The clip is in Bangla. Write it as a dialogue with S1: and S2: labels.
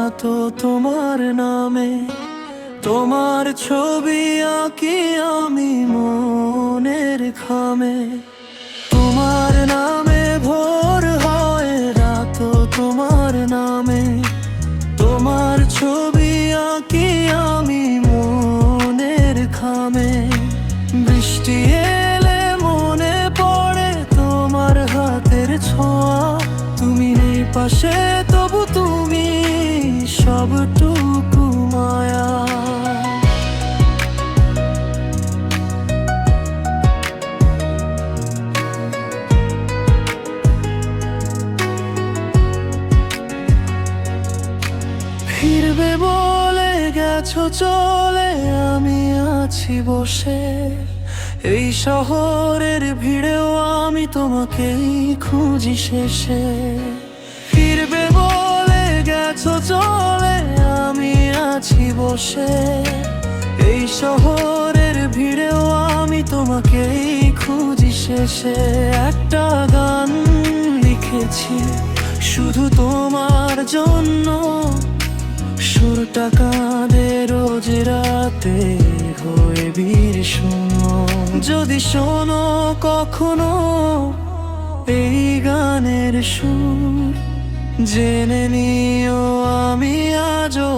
S1: রাত তোমার নামে, তোমার ছবি আঁকি আমি মনের খামে। তোমার নামে ভোর হয়, রাত তোমার নামে, তোমার ছবি আঁকি আমি মনের খামে। বৃষ্টি এলে মনে পড়ে তোমার হাতের ছোঁয়া, তুমি নেই পাশে তবু তুমি সবটুকু মায়া। ফিরবে বলে গেছো চলে, আমি আছি বসে এই শহরের ভিড়েও আমি তোমাকেই খুঁজি শেষে। ফিরবে বলে গেছো চলে, আমি আছি বসে এই শহরের ভিড়েও আমি তোমাকেই খুঁজি শেষে। একটা গান লিখেছি শুধু তোমার জন্য, সুরটা কাঁদে রোজ রাতে হয়ে বীর শোনো। যদি শোনো কখনো এই গানের সুর, জেনে নিও আমি আজও